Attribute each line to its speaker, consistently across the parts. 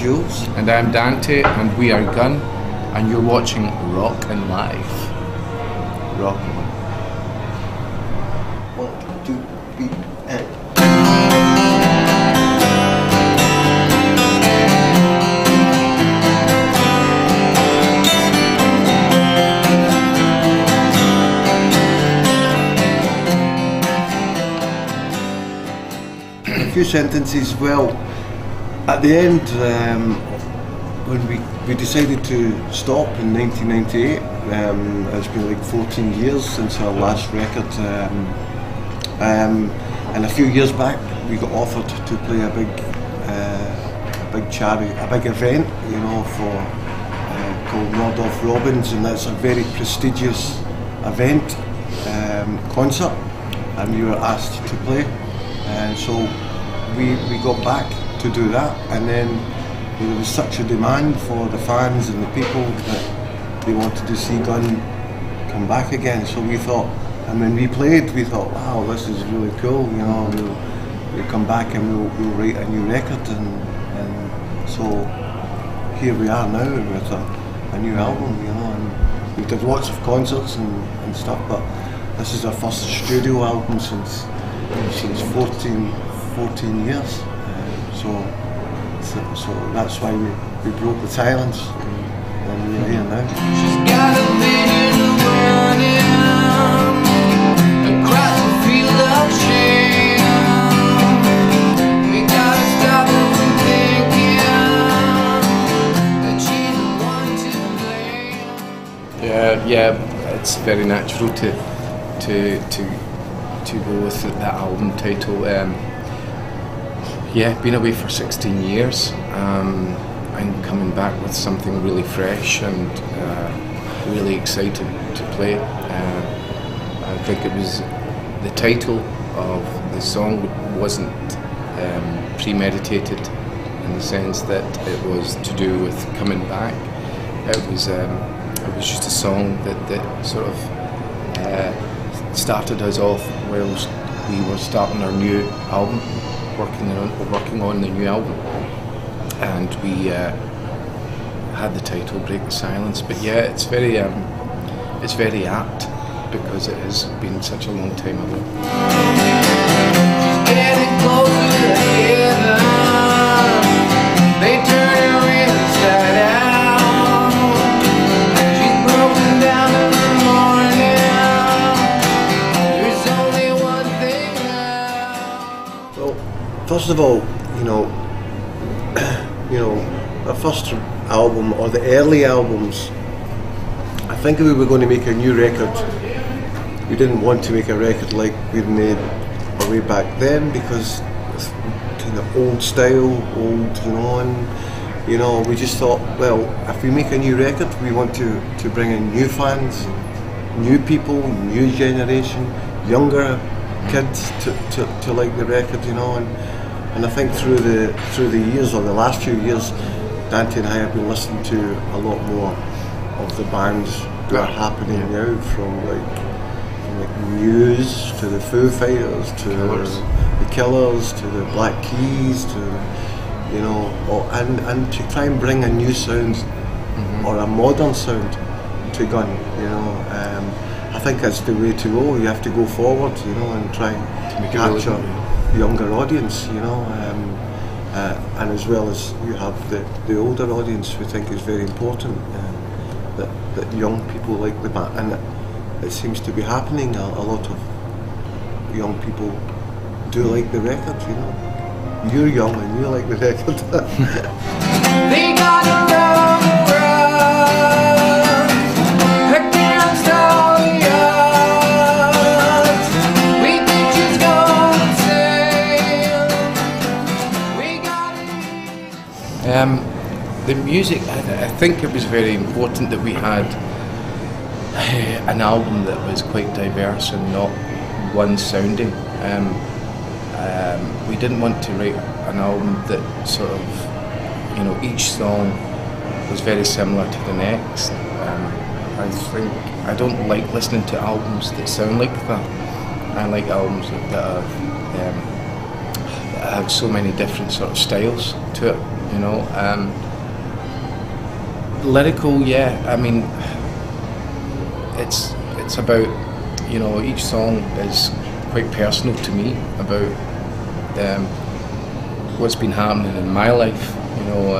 Speaker 1: Jules.
Speaker 2: And I'm Dante, and we are Gun, and you're watching Rocknlive. Rocknlive.
Speaker 1: 1, 2, 3, and... A few sentences. Well, at the end, when we decided to stop in 1998, it's been like 14 years since our last record, and a few years back we got offered to play a big charity, a big event, you know, for called Nordoff Robbins, and that's a very prestigious event, concert, and we were asked to play, and so we got back to do that, and then there was such a demand for the fans and the people that they wanted to see Gun come back again. So we thought, and when we played, we thought, wow, this is really cool, you know, we'll come back and we'll write a new record, and so here we are now with a new album, you know, and we did lots of concerts and stuff, but this is our first studio album since 14 years. So that's why we broke the silence, and we're here now. She's got a million running across the field of shame. We gotta stop her from thinking that she's the one to blame. Yeah, it's very natural to go with that album title. Yeah, been away for 16 years. I'm coming back with something really fresh and really excited to play. I think it was the title of the song wasn't premeditated in the sense that it was to do with coming back. It was just a song that sort of started us off whilst we were starting our new album. Working on the new album, and we had the title "Break the Silence." But yeah, it's very apt because it has been such a long time ago. Getting closer together, they turn her inside out. She's broken down in the morning. There's only one thing now. Well, first of all, you know, our first album, or the early albums, I think if we were going to make a new record, we didn't want to make a record like we'd made way back then, because it's kind of old style, and we just thought, well, if we make a new record, we want to bring in new fans, new people, new generation, younger kids to like the record, and I think through the years, or the last few years, Dante and I have been listening to a lot more of the bands that are happening now, from like Muse to the Foo Fighters to the Killers to the Black Keys to and to try and bring a new sound, or a modern sound to Gun. I think that's the way to go. You have to go forward, and try and capture a younger audience, and as well as you have the older audience, we think is very important, that young people like the band, and it seems to be happening. A lot of young people do like the record, You're young and you like the record. They got around the world against all the odds. We think she's gonna sail. We got the music, I think it was very important that we had an album that was quite diverse and not one sounding. We didn't want to write an album that sort of, each song was very similar to the next. I don't like listening to albums that sound like that. I like albums that
Speaker 2: had so many different sort of styles to it, you know. Lyrical, yeah. I mean, it's about, you know, each song is quite personal to me about what's been happening in my life, you know.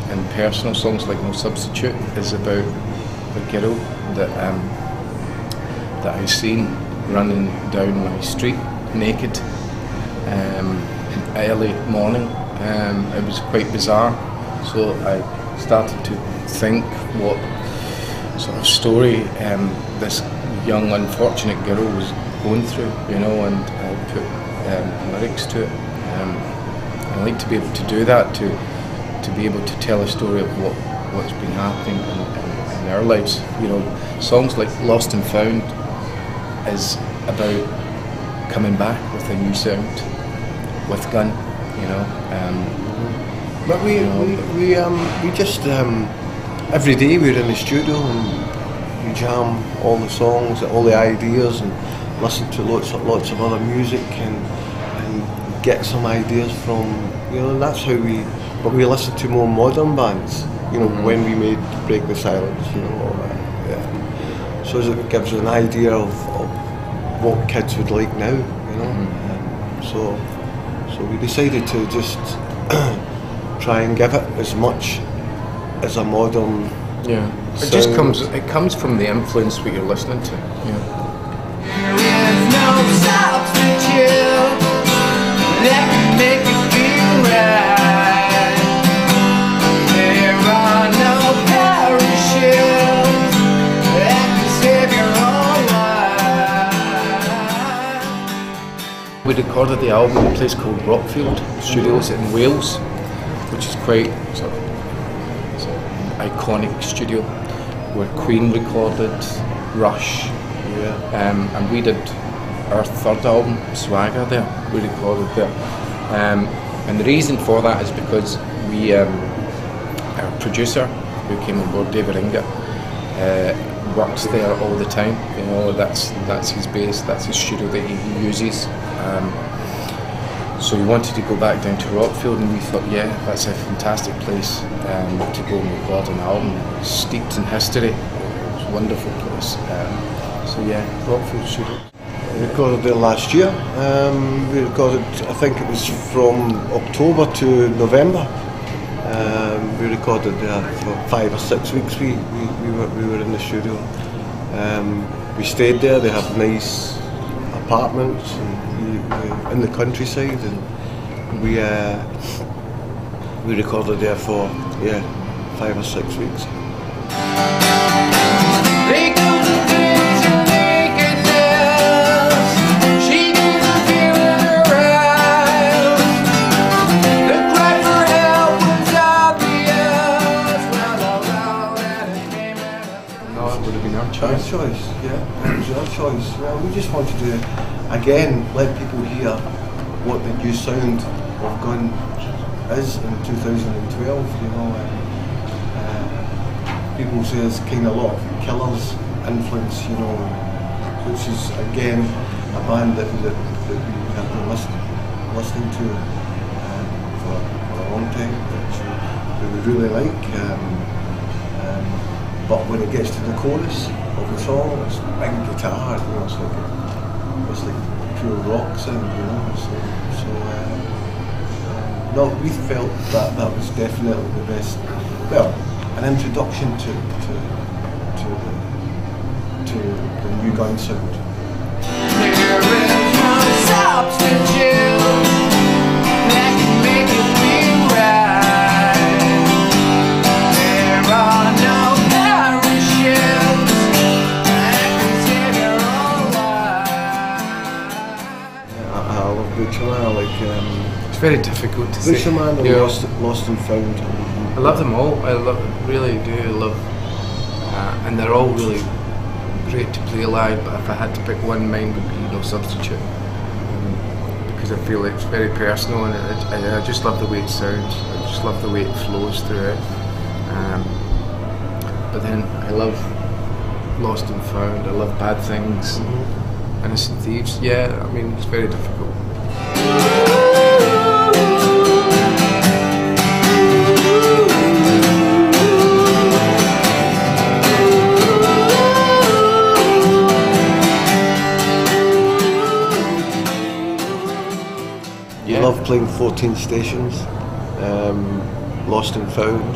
Speaker 2: And personal songs like No Substitute is about the girl that I seen running down my street naked early morning. It was quite bizarre, so I started to think what sort of story this young unfortunate girl was going through, you know, and I put lyrics to it. I like to be able to do that, to be able to tell a story of what's been happening in our lives. You know, songs like Lost and Found is about coming back with a new sound, with Gun, you know.
Speaker 1: But we just every day we're in the studio and we jam all the songs, all the ideas, and listen to lots of other music and get some ideas from, you know. That's how we. But we listen to more modern bands, you know, when we made Break the Silence, you know, all that. Yeah. So it gives us an idea of what kids would like now, you know. So we decided to just try and give it as much as a modern.
Speaker 2: Yeah. It just comes. It comes from the influence what you're listening to. Yeah.
Speaker 3: There is no substitute that can make you feel right.
Speaker 2: We recorded the album in a place called Rockfield Studios in Wales, which is quite sort of iconic studio, where Queen recorded, Rush, and we did our third album, Swagger, there. We recorded there, and the reason for that is because we, our producer who came on board, David Inga, works there all the time. You know, that's his base, that's his studio that he uses. So we wanted to go back down to Rockfield, and we thought, yeah, that's a fantastic place to go and record an album. It's steeped in history. It's a wonderful place. So yeah, Rockfield Studio.
Speaker 1: We recorded there last year. We recorded, I think it was from October to November. We recorded there for 5 or 6 weeks. We were in the studio. We stayed there. They have nice apartments and in the countryside, and we recorded there for 5 or 6 weeks. Our choice, yeah, it was our choice. Well, we just wanted to, again, let people hear what the new sound of Gun is in 2012, you know. People say it's kind of a lot of Killers influence, you know, which is, again, a band that we have been listening to for a long time, which we really like. But when it gets to the chorus of the song, it's big guitar, you know, it's like pure rock sound, you know. No, we felt that was definitely the best. Well, an introduction to the new Gun sound.
Speaker 3: There is no substitute that can make you feel right. There are no parachutes that can save your own life.
Speaker 1: I love Butcher Man, like
Speaker 2: It's very difficult to say.
Speaker 1: Butcher Man and
Speaker 2: Yeah.
Speaker 1: Lost and Found.
Speaker 2: I love them all. Really do love, and they're all really great to play live. But if I had to pick one, mine would be No Substitute, because I feel it's very personal, and I just love the way it sounds. I just love the way it flows through it. But then I love Lost and Found. I love Bad Things, Innocent Thieves. Yeah, I mean, it's very difficult.
Speaker 1: love playing 14 stations, Lost and Found.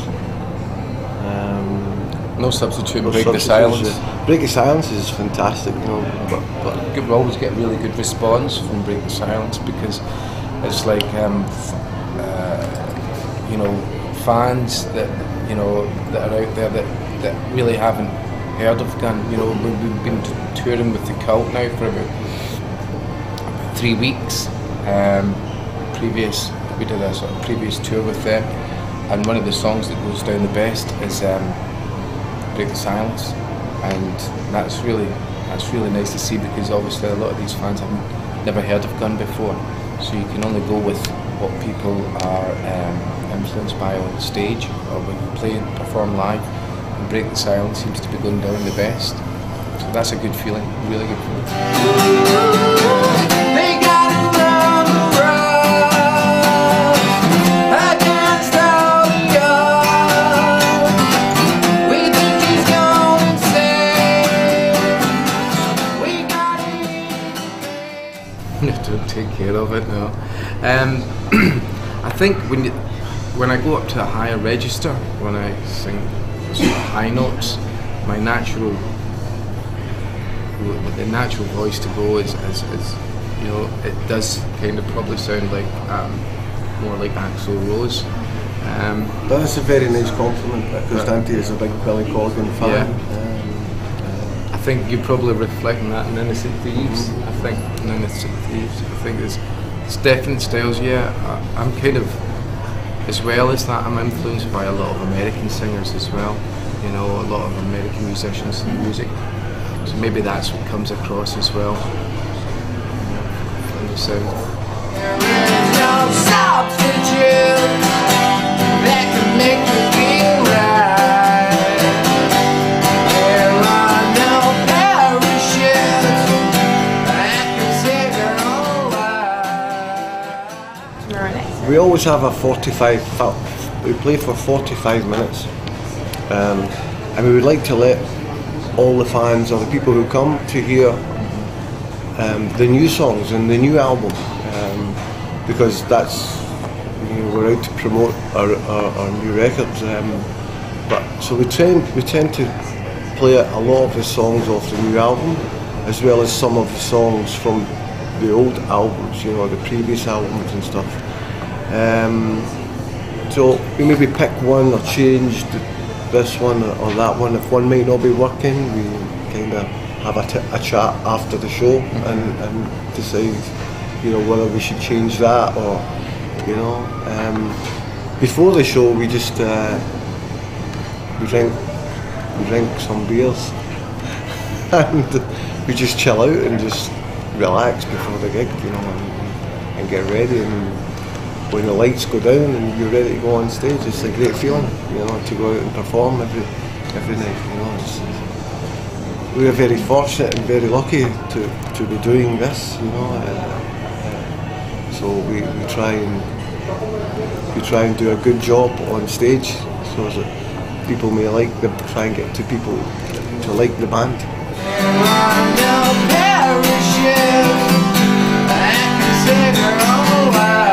Speaker 2: No substitute,
Speaker 1: No
Speaker 2: Break the
Speaker 1: substitutes,
Speaker 2: Silence.
Speaker 1: Break the Silence is fantastic, you know.
Speaker 2: But we always get really good response from Break the Silence because it's like, you know, fans that, you know, that are out there that really haven't heard of Gun. You know, we've been touring with the Cult now for about 3 weeks. We did a sort of previous tour with them, and one of the songs that goes down the best is Break the Silence, and that's really nice to see, because obviously a lot of these fans have never heard of Gun before, so you can only go with what people are influenced by on stage or when you play and perform live, and Break the Silence seems to be going down the best, so that's a good feeling, really good feeling. Don't take care of it now. I think when I go up to a higher register, when I sing sort of high notes, the natural voice to go is you know, it does kind of probably sound like more like Axl Rose.
Speaker 1: That's a very nice compliment, because Dante is a big Billy Corgan fan.
Speaker 2: Yeah. I think you're probably reflecting that in Innocent Thieves. I think in Innocent Thieves, I think it's different styles. Yeah, I'm kind of, as well as that, I'm influenced by a lot of American singers as well. You know, a lot of American musicians and music. So maybe that's what comes across as well in the sound.
Speaker 3: There is no substitute that can make you feel right. There are no parachutes that can save your whole life.
Speaker 1: We always have a 45, we play for 45 minutes, and we would like to let all the fans or the people who come to hear the new songs and the new album, because that's, you know, we're out to promote our new records. But so we tend to play a lot of the songs off the new album, as well as some of the songs from the old albums, you know, the previous albums and stuff. So we maybe pick one or change this one or that one. If one might not be working, we kind of have a chat after the show and decide, you know, whether we should change that or, you know. Before the show, we just we drink some beers and we just chill out and just relax before the gig, you know, and get ready. And when the lights go down and you're ready to go on stage, it's a great feeling, you know, to go out and perform every night, you know. We are very fortunate and very lucky to be doing this, you know. So we try and do a good job on stage, so that people may try and get to people to like the band.
Speaker 3: There are no parachutes that can save your whole life.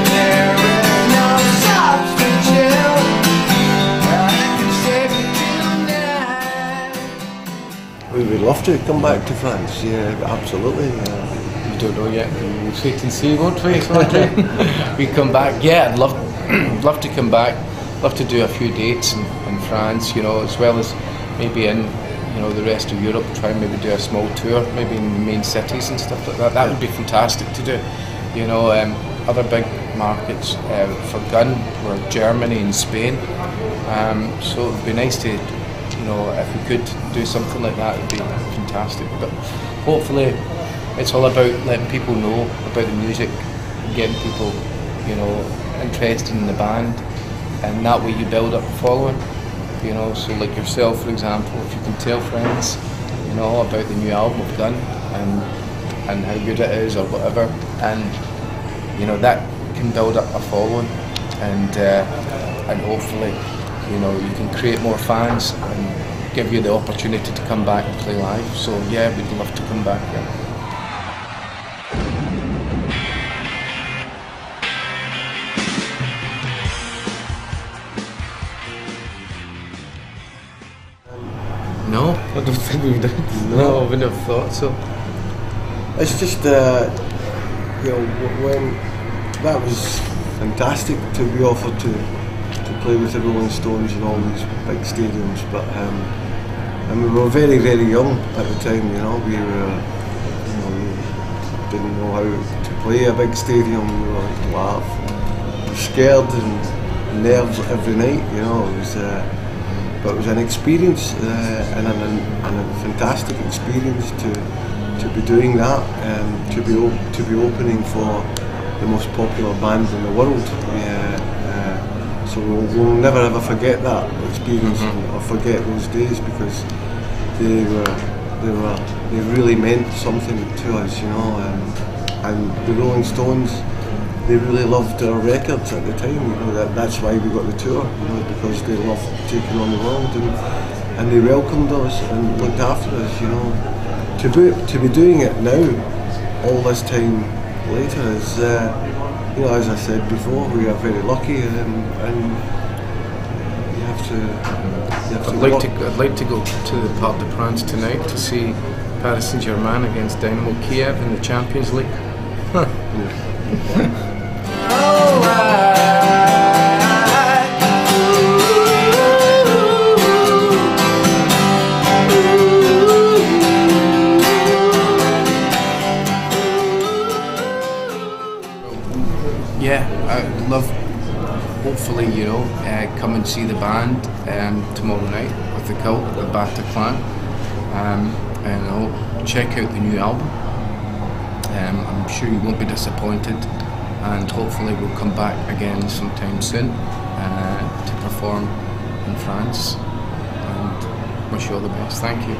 Speaker 3: There is no substitute that can save you tonight.
Speaker 1: We would love to come back to France, yeah, absolutely.
Speaker 2: We don't know yet. We'll wait and see, won't we? We come back. Yeah, I'd love to come back. Love to do a few dates in France, you know, as well as maybe in, you know, the rest of Europe. Try and maybe do a small tour, maybe in the main cities and stuff like that. That would be fantastic to do. You know, other big markets for Gun were Germany and Spain. So it would be nice to, you know, if we could do something like that, it would be fantastic. But hopefully, it's all about letting people know about the music, getting people, you know, interested in the band, and that way you build up a following, you know. So like yourself, for example, if you can tell friends, you know, about the new album of Gun and how good it is or whatever, and you know, that can build up a following, and hopefully, you know, you can create more fans and give you the opportunity to come back and play live. So yeah, we'd love to come back. Yeah. No, I don't think we've done. No, I wouldn't have thought so.
Speaker 1: It's just, you know, when that was fantastic to be offered to play with the Rolling Stones in all these big stadiums, but and we were very, very young at the time. You know, we didn't know how to play a big stadium. We were scared and nerves every night. You know, it was. But it was an experience and a fantastic experience to be doing that, to be opening for the most popular band in the world. So we'll never ever forget that experience or forget those days, because they really meant something to us, you know. And the Rolling Stones, they really loved our records at the time, you know. That's why we got the tour, you know, because they loved taking on the world, and they welcomed us and looked after us, you know. To be doing it now, all this time later, is, you know, as I said before, we are very lucky, and you have to.
Speaker 2: I'd like to go to the Parc des Princes tonight to see Paris Saint-Germain against Dynamo Kiev in the Champions League. Yeah, I'd love, hopefully, you know, come and see the band tomorrow night with the Cult at the Bataclan, and I'll check out the new album. I'm sure you won't be disappointed, and hopefully we'll come back again sometime soon to perform in France, and wish you all the best. Thank you.